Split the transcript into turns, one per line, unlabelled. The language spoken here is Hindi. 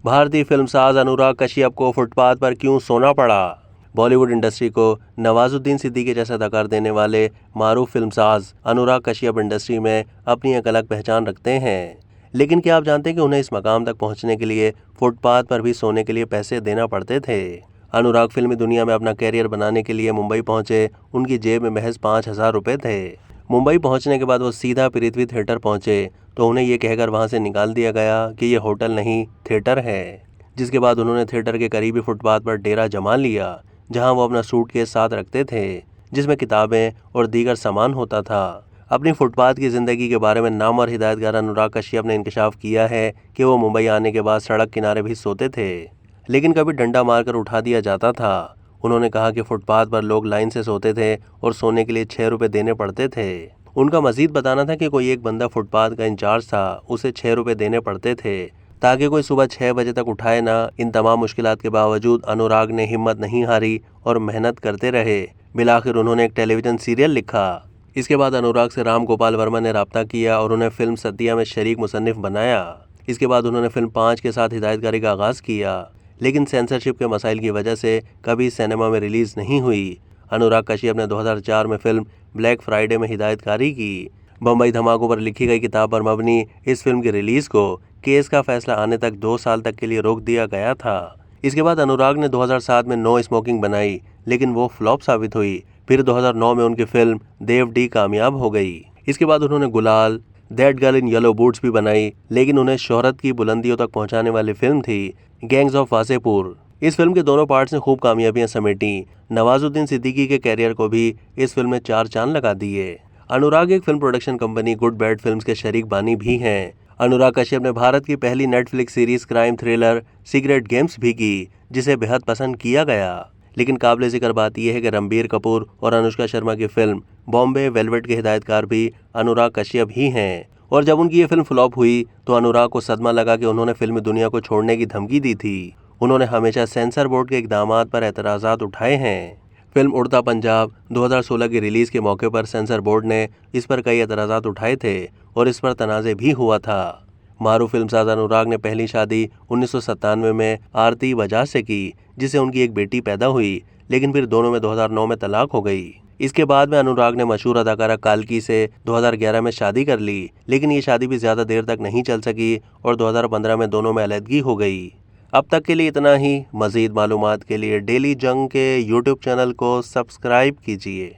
भारतीय फिल्मसाज अनुराग कश्यप को फुटपाथ पर क्यों सोना पड़ा। बॉलीवुड इंडस्ट्री को नवाजुद्दीन सिद्दीकी जैसा आकार देने वाले मारूफ फिल्मसाज अनुराग कश्यप इंडस्ट्री में अपनी एक अलग पहचान रखते हैं। लेकिन क्या आप जानते हैं कि उन्हें इस मकाम तक पहुंचने के लिए फुटपाथ पर भी सोने के लिए पैसे देना पड़ते थे। अनुराग फिल्मी दुनिया में अपना कैरियर बनाने के लिए मुंबई पहुंचे। उनकी जेब में महज 5,000 रुपये थे। मुंबई पहुंचने के बाद वो सीधा पृथ्वी थिएटर पहुंचे तो उन्हें ये कहकर वहां से निकाल दिया गया कि ये होटल नहीं थिएटर है। जिसके बाद उन्होंने थिएटर के करीबी फुटपाथ पर डेरा जमा लिया, जहां वो अपना सूटकेस साथ रखते थे जिसमें किताबें और दीगर सामान होता था। अपनी फुटपाथ की जिंदगी के बारे में नामवर हिदायतकार अनुराग कश्यप ने इंकशाफ किया है कि वो मुंबई आने के बाद सड़क किनारे भी सोते थे, लेकिन कभी डंडा मारकर उठा दिया जाता था। उन्होंने कहा कि फुटपाथ पर लोग लाइन से सोते थे और सोने के लिए 6 रुपये देने पड़ते थे। उनका मजीद बताना था कि कोई एक बंदा फुटपाथ का इंचार्ज था, उसे 6 रुपये देने पड़ते थे ताकि कोई सुबह 6 बजे तक उठाए ना। इन तमाम मुश्किलात के बावजूद अनुराग ने हिम्मत नहीं हारी और मेहनत करते रहे। बिलाखिर उन्होंने एक टेलीविजन सीरियल लिखा। इसके बाद अनुराग से राम गोपाल वर्मा ने राब्ता किया और उन्हें फिल्म सतिया में शरीक मुसन्निफ बनाया। इसके बाद उन्होंने फिल्म 5 के साथ हिदायतकारी का आगाज़ किया, लेकिन सेंसरशिप के मसाइल की वजह से कभी सिनेमा में रिलीज़ नहीं हुई। अनुराग कश्यप ने 2004 में फिल्म ब्लैक फ्राइडे में हिदायतकारी की। बम्बई धमाकों पर लिखी गई किताब पर मबनी इस फिल्म की रिलीज को केस का फैसला आने तक 2 साल तक के लिए रोक दिया गया था। इसके बाद अनुराग ने 2007 में नो स्मोकिंग बनाई, लेकिन वो फ्लॉप साबित हुई। फिर 2009 में उनकी फिल्म देव डी कामयाब हो गई। इसके बाद उन्होंने गुलाल, that girl in yellow boots भी बनाई, लेकिन उन्हें शोहरत की बुलंदियों तक पहुंचाने वाली फिल्म थी गैंग्स ऑफ वासेपुर। इस फिल्म के दोनों पार्ट्स ने खूब कामयाबियां समेटी। नवाजुद्दीन सिद्दीकी के कैरियर को भी इस फिल्म में 4 चांद लगा दिए। अनुराग एक film production company good bad films के शरीक बानी भी हैं। अनुराग कश्यप ने भारत की पहली Netflix series crime thriller secret games भी की, जिसे बेहद पसंद किया गया। लेकिन काबिल जिक्र बात यह है कि रणबीर कपूर और अनुष्का शर्मा की फिल्म बॉम्बे वेलवेट के हिदायतकार भी अनुराग कश्यप ही हैं। और जब उनकी ये फिल्म फ्लॉप हुई तो अनुराग को सदमा लगा कि उन्होंने फिल्मी दुनिया को छोड़ने की धमकी दी थी। उन्होंने हमेशा सेंसर बोर्ड के इक़दामात पर एतराज़ात उठाए हैं। फिल्म उड़ता पंजाब 2016 की रिलीज़ के मौके पर सेंसर बोर्ड ने इस पर कई एतराज़ात उठाए थे और इस पर तनाज़े भी हुआ था। मारूफ फिल्मसाज अनुराग ने पहली शादी 1997 में आरती बजाज से की, जिसे उनकी एक बेटी पैदा हुई, लेकिन फिर दोनों में 2009 में तलाक हो गई। इसके बाद में अनुराग ने मशहूर अदाकारा काल्की से 2011 में शादी कर ली, लेकिन ये शादी भी ज़्यादा देर तक नहीं चल सकी और 2015 में दोनों में अलहदगी हो गई। अब तक के लिए इतना ही। मज़ीद मालूमात के लिए डेली जंग के यूट्यूब चैनल को सब्सक्राइब कीजिए।